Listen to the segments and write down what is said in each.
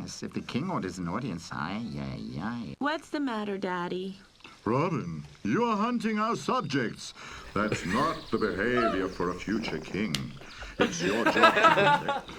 Yes, if the king orders an audience, aye. What's the matter, Daddy? Robin, you are hunting our subjects. That's not the behavior for a future king. It's your job to protect.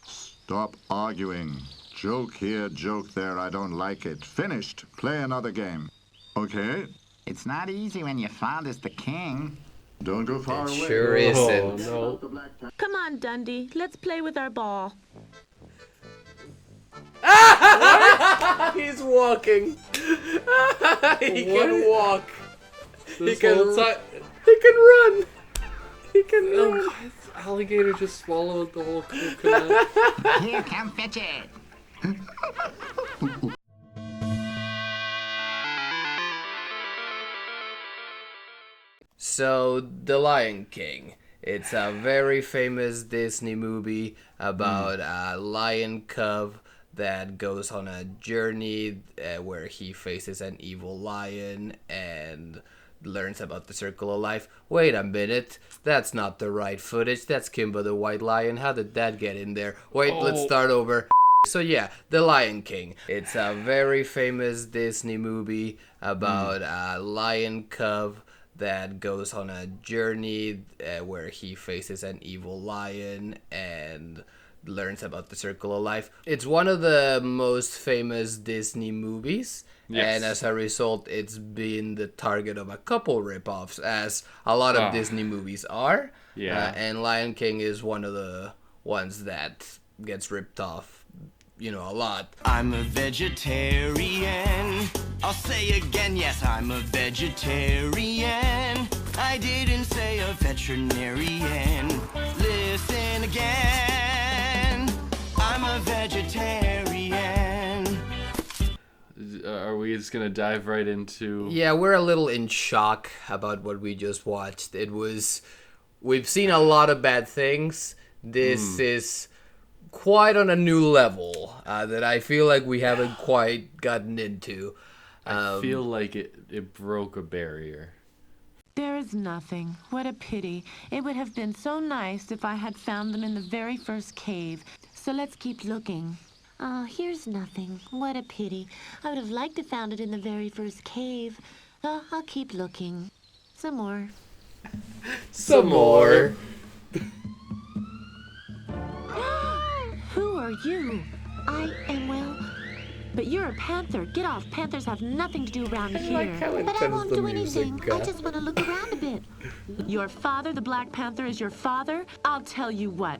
Stop arguing. Joke here, joke there. I don't like it. Finished. Play another game. Okay? It's not easy when your father's the king. Don't go far away. Sure isn't. No. Come on, Dundee. Let's play with our ball. He's walking. He can walk. He can run. He can run. Alligator just swallowed the whole coconut. Here, come fetch it. So, The Lion King. It's a very famous Disney movie about a lion cub that goes on a journey where he faces an evil lion and learns about the circle of life. Wait a minute, that's not the right footage. That's Kimba the White Lion. How did that get in there? Wait, let's start over. So yeah, The Lion King. It's a very famous Disney movie about a lion cub that goes on a journey where he faces an evil lion and learns about the circle of life. It's one of the most famous Disney movies. Yes. And as a result, it's been the target of a couple ripoffs, as a lot of Disney movies are. Yeah. And Lion King is one of the ones that gets ripped off, a lot. I'm a vegetarian. I'll say again, yes, I'm a vegetarian. I didn't say a veterinarian. Listen again. I'm a vegetarian. Are we just gonna dive right into... Yeah, we're a little in shock about what we just watched. We've seen a lot of bad things. This is quite on a new level that I feel like we haven't quite gotten into. I feel like it broke a barrier. There is nothing. What a pity. It would have been so nice if I had found them in the very first cave. So let's keep looking. Oh, here's nothing. What a pity. I would have liked to found it in the very first cave. I'll keep looking. Some more. Some more. Who are you? I am, well... But you're a panther. Get off. Panthers have nothing to do around here. But I won't do anything. I just want to look around a bit. Your father, the Black Panther, is your father? I'll tell you what.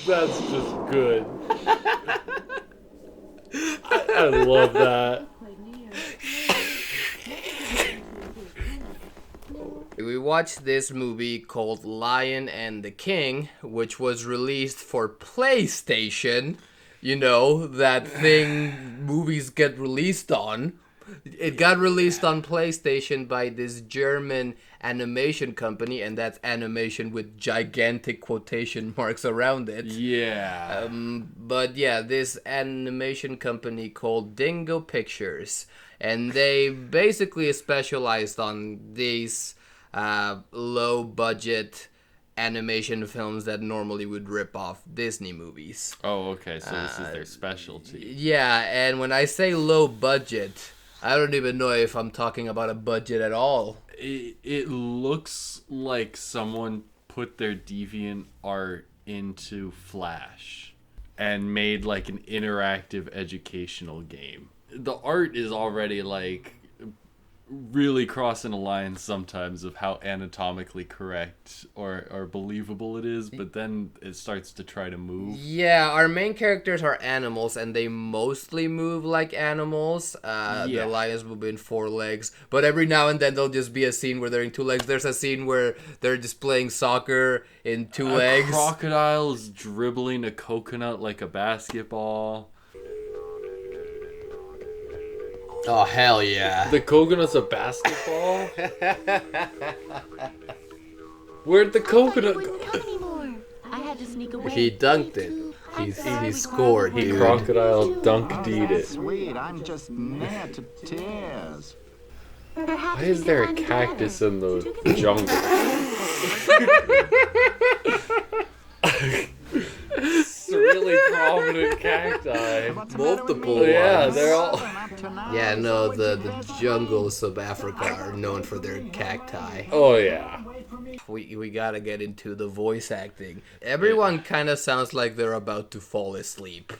That's just good. I love that. We watched this movie called Lion and the King, which was released for PlayStation. That thing movies get released on. It got released on PlayStation by this German animation company, and that's animation with gigantic quotation marks around it. Yeah. But yeah, this animation company called Dingo Pictures, and they basically specialized on these low-budget animation films that normally would rip off Disney movies. Oh, okay, so this is their specialty. Yeah, and when I say low-budget, I don't even know if I'm talking about a budget at all. It looks like someone put their deviant art into Flash and made like an interactive educational game. The art is already like really crossing a line sometimes of how anatomically correct or believable it is, but then it starts to try to move. Yeah, our main characters are animals, and they mostly move like animals. The lions move in 4 legs, but every now and then there'll just be a scene where they're in 2 legs. There's a scene where they're just playing soccer in 2 legs. A crocodile is dribbling a coconut like a basketball. Oh, hell yeah. The coconut's a basketball? Where'd the coconut go? I had to sneak away. He dunked it. He scored. He crocodile dunk-deed it. Sweet, I'm just near to tears. Perhaps Why we is can there a find cactus ladder. in the jungle? It's a really prominent cacti. Multiple Yeah, ones. they're all. Yeah, no, the jungles of Africa are known for their cacti. Oh yeah. We gotta get into the voice acting. Everyone kind of sounds like they're about to fall asleep.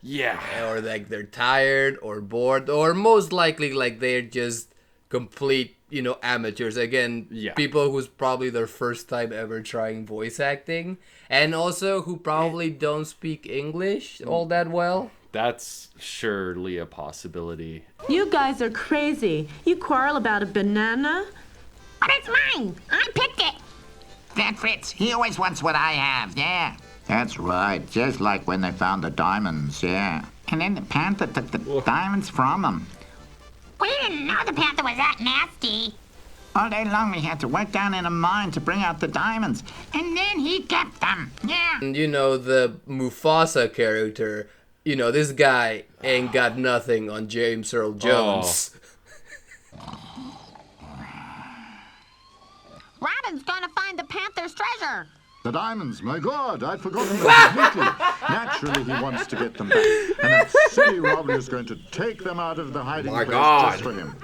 Yeah. Or like they're tired or bored, or most likely like they're just complete, amateurs. Again, Yeah. people who's probably their first time ever trying voice acting, and also who probably don't speak English all that well. That's surely a possibility. You guys are crazy. You quarrel about a banana? But it's mine. I picked it. That Fritz, he always wants what I have, yeah. That's right, just like when they found the diamonds, yeah. And then the panther took the diamonds from him. We didn't know the panther was that nasty. All day long we had to work down in a mine to bring out the diamonds. And then he kept them, yeah. And the Mufasa character, this guy ain't got nothing on James Earl Jones. Robin's gonna find the panther's treasure. The diamonds, my God, I'd forgotten them completely. Naturally, he wants to get them back. And that silly Robin is going to take them out of the hiding My place God. just for him.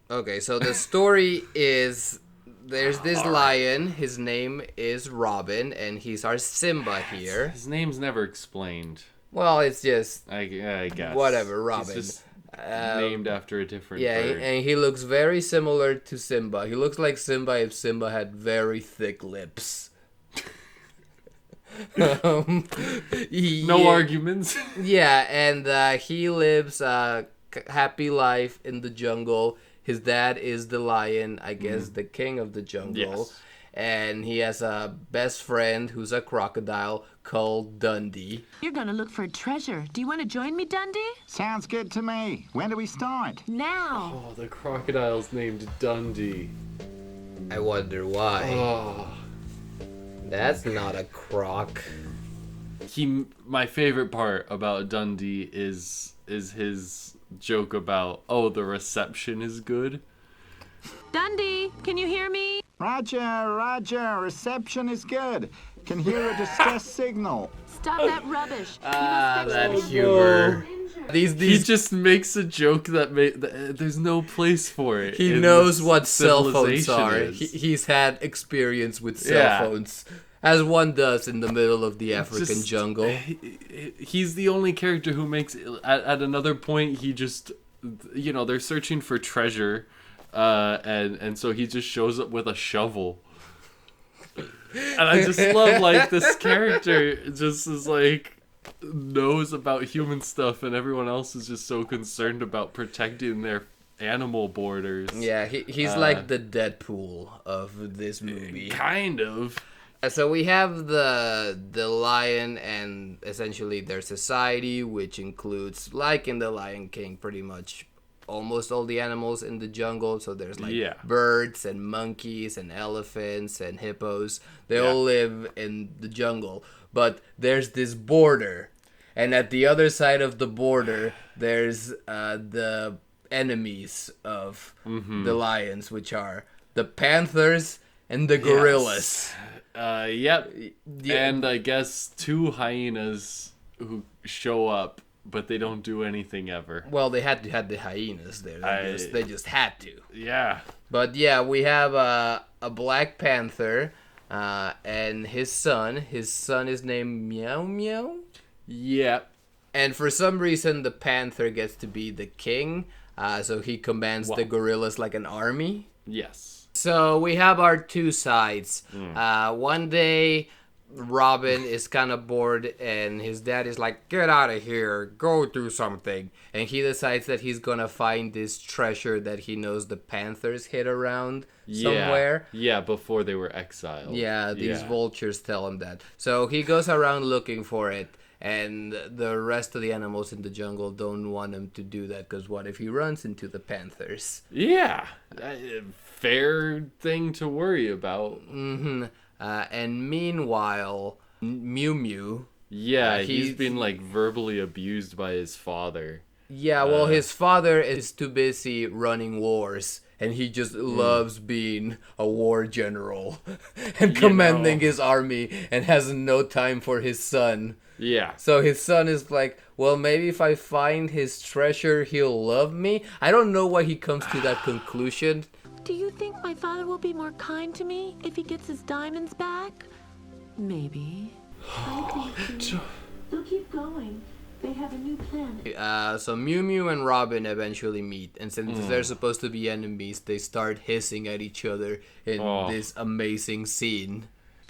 Okay, so the story is there's this lion. His name is Robin, and he's our Simba here. His name's never explained. Well, it's just I guess. whatever, Robin. He's just named after a different Yeah, bird. and he looks very similar to Simba. He looks like Simba if Simba had very thick lips. No arguments. Yeah, and he lives a happy life in the jungle. His dad is the lion, I guess, the king of the jungle. Yes. And he has a best friend who's a crocodile called Dundee. You're gonna look for a treasure. Do you want to join me, Dundee? Sounds good to me. When do we start? Now. Oh, the crocodile's named Dundee. I wonder why. Oh. That's not a croc. My favorite part about Dundee is his joke about, the reception is good. Dundee, can you hear me? Roger. Reception is good. Can hear a distress signal. Stop that rubbish. That humor. He These just makes a joke that there's no place for it. He in knows this what cell phones civilization are. is. He's had experience with cell Yeah. phones, as one does in the middle of the African Just- jungle. He's the only character who makes at another point he just they're searching for treasure, and so he just shows up with a shovel. And I just love like this character just is like knows about human stuff, and everyone else is just so concerned about protecting their animal borders. Yeah, he's like the Deadpool of this movie. Kind of. So we have the lion and essentially their society, which includes, like in The Lion King, pretty much almost all the animals in the jungle. So there's like birds and monkeys and elephants and hippos. They all live in the jungle. But there's this border. And at the other side of the border, there's the enemies of the lions, which are the panthers and the gorillas. Yep. Yeah. And I guess 2 hyenas who show up, but they don't do anything ever. Well, they had to have the hyenas there. They just had to. Yeah. But yeah, we have a Black Panther and his son. His son is named Meow Meow. Yep. And for some reason, the panther gets to be the king. So he commands the gorillas like an army. Yes. So we have our two sides. One day, Robin is kind of bored, and his dad is like, "Get out of here, go do something." And he decides that he's gonna find this treasure that he knows the panthers hid around somewhere. Yeah, before they were exiled. Yeah, these vultures tell him that. So he goes around looking for it. And the rest of the animals in the jungle don't want him to do that, because what if he runs into the panthers? Yeah. Fair thing to worry about. And meanwhile, Mew Mew... Yeah, he's been like verbally abused by his father. Yeah, well, his father is too busy running wars, and he just loves being a war general and commanding his army and has no time for his son. Yeah. So his son is like, well, maybe if I find his treasure, he'll love me. I don't know why he comes to that conclusion. Do you think my father will be more kind to me if he gets his diamonds back? Maybe. I think so. They'll keep going. They have a new plan. So Mew Mew and Robin eventually meet, and since they're supposed to be enemies, they start hissing at each other in this amazing scene.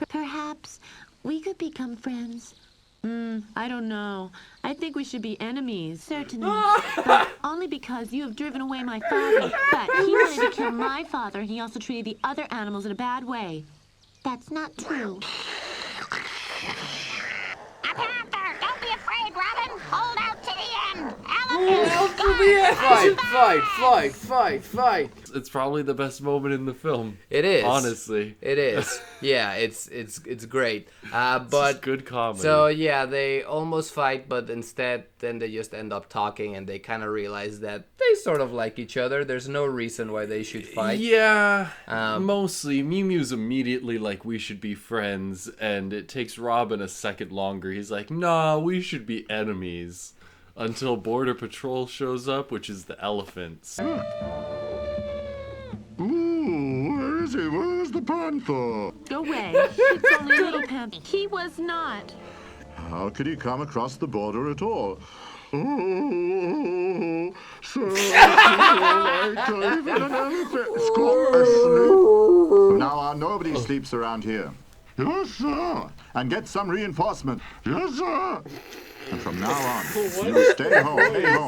Perhaps we could become friends. I don't know. I think we should be enemies. Certainly. But only because you have driven away my father. But he wanted to kill my father. He also treated the other animals in a bad way. That's not true. A panther! Don't be afraid, Robin! Hold out to the end! Fight. It's probably the best moment in the film. It is. Honestly. It is. Yeah, it's great. It's But good comedy. so yeah, they almost fight, but instead then they just end up talking, and they kind of realize that they sort of like each other. There's no reason why they should fight. Yeah, mostly. Mew Mew's immediately like, we should be friends, and it takes Robin a second longer. He's like, nah, we should be enemies. Until Border Patrol shows up, which is the elephants. Ooh, where is he? Where's the panther? Go away. It's only a little panther. He was not. How could he come across the border at all? Oh, so like even an elephant. Scott asleep. From now on, nobody sleeps around here. Yes, sir. And get some reinforcement. Yes, sir. And from now on, you stay home,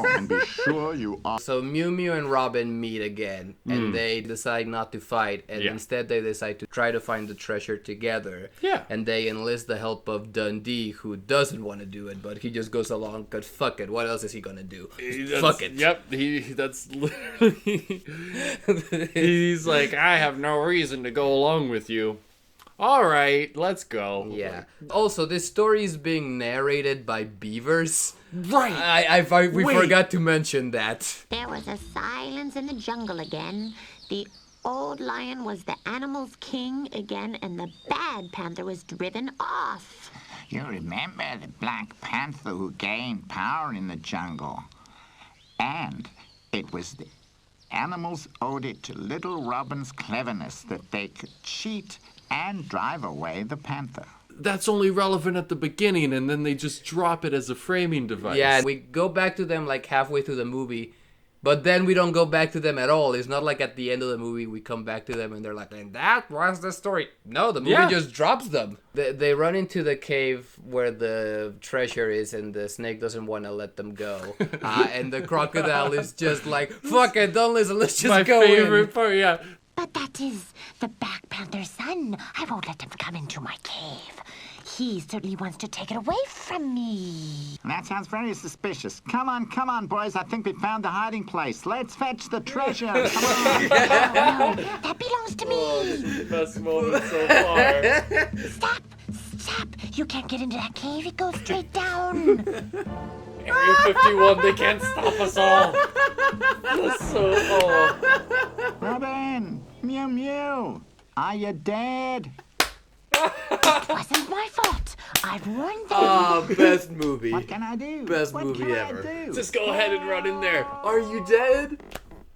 and be sure you are. So Mew Mew and Robin meet again, and they decide not to fight, and instead they decide to try to find the treasure together. Yeah. And they enlist the help of Dundee, who doesn't want to do it, but he just goes along, because fuck it, what else is he gonna do? Fuck it. Yep, that's literally... He's like, I have no reason to go along with you. All right, let's go. Yeah. Also, this story is being narrated by beavers. Right. We forgot to mention that. There was a silence in the jungle again. The old lion was the animal's king again, and the bad panther was driven off. You remember the Black Panther who gained power in the jungle. And it was the animals owed it to little Robin's cleverness that they could cheat and drive away the panther. That's only relevant at the beginning, and then they just drop it as a framing device. Yeah, we go back to them like halfway through the movie, but then we don't go back to them at all. It's not like at the end of the movie we come back to them and they're like, and that was the story. No, the movie just drops them. They run into the cave where the treasure is, and the snake doesn't want to let them go. And the crocodile is just like, fuck it, don't listen, let's just go in. My favorite part, yeah. But that is the Black Panther's son. I won't let him come into my cave. He certainly wants to take it away from me. That sounds very suspicious. Come on, boys. I think we found the hiding place. Let's fetch the treasure. Come on. No, that belongs to me. Best moment so far. Stop. You can't get into that cave. It goes straight down. Area 51, they can't stop us all. That's so... Robin, Mew Mew, are you dead? It wasn't my fault. I've warned them. Best movie. What can I do? Best What movie can I ever. do? Just go ahead and run in there. Are you dead?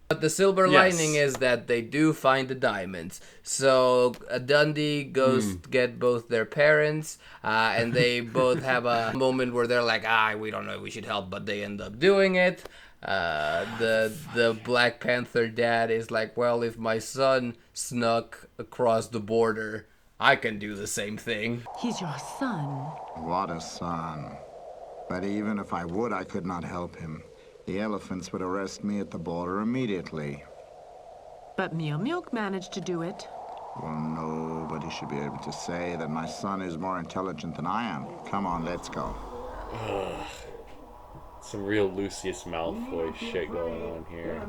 But the silver lining is that they do find the diamonds. So Dundee goes to get both their parents, and they both have a moment where they're like, we don't know if we should help, but they end up doing it. The Black Panther dad is like, well, if my son snuck across the border, I can do the same thing. He's your son. What a son. But even if I would, I could not help him. The elephants would arrest me at the border immediately. But Mew Mew managed to do it. Well, nobody should be able to say that my son is more intelligent than I am. Come on, let's go. Some real Lucius Malfoy shit going on here.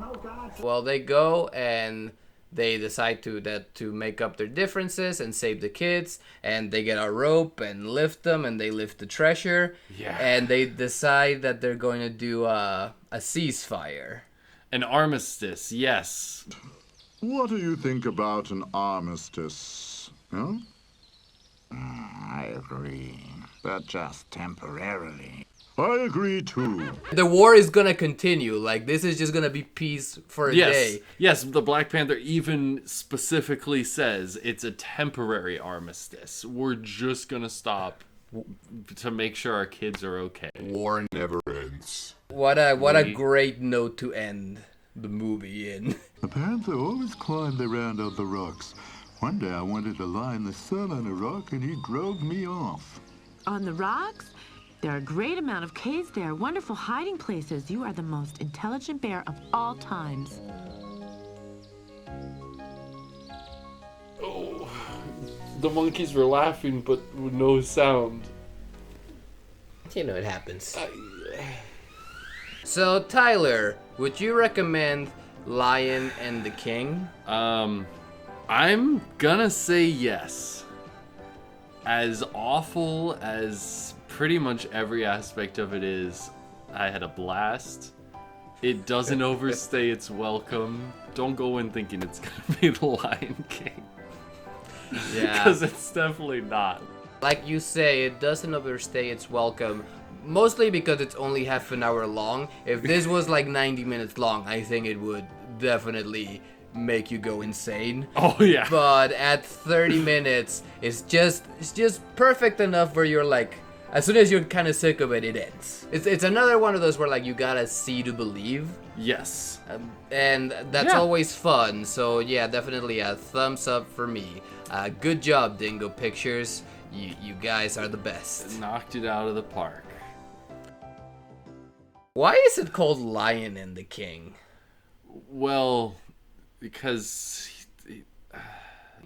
Well, they go, and they decide to make up their differences and save the kids, and they get a rope and lift them, and they lift the treasure. Yeah. And they decide that they're going to do a ceasefire. An armistice, yes. What do you think about an armistice? Huh? I agree, but just temporarily. I agree too. The war is gonna continue. Like, this is just gonna be peace for a day. Yes, the Black Panther even specifically says it's a temporary armistice. We're just gonna stop to make sure our kids are okay. War Never ends. What a great note to end the movie in. The panther always climbed around on the rocks. One day I wanted to lie in the sun on a rock and he drove me off. On the rocks? There are a great amount of caves there, wonderful hiding places. You are the most intelligent bear of all times. Oh, the monkeys were laughing, but with no sound. You know, it happens. So, Tyler, would you recommend Lion and the King? I'm gonna say yes. As awful as pretty much every aspect of it is, I had a blast. It doesn't overstay its welcome. Don't go in thinking it's gonna be the Lion King. Yeah. Because it's definitely not. Like you say, it doesn't overstay its welcome. Mostly because it's only half an hour long. If this was like 90 minutes long, I think it would definitely make you go insane. Oh yeah. But at 30 minutes, it's just perfect enough where you're like, as soon as you're kind of sick of it, it ends. It's another one of those where like you gotta see to believe. Yes. And that's always fun. So yeah, definitely a thumbs up for me. Good job, Dingo Pictures. You guys are the best. Knocked it out of the park. Why is it called Lion and the King? Well, because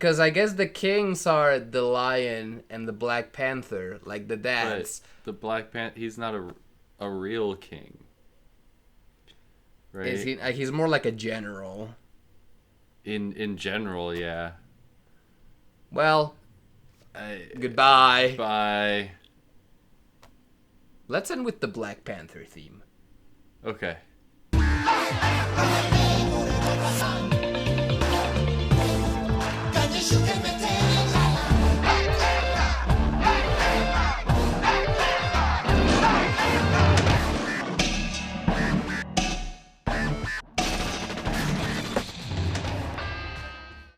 I guess the kings are the lion and the Black Panther, like the dads. the Black Panther, he's not a real king. Right? Is he? He's more like a general. In general, yeah. Well, goodbye. Bye. Let's end with the Black Panther theme. Okay.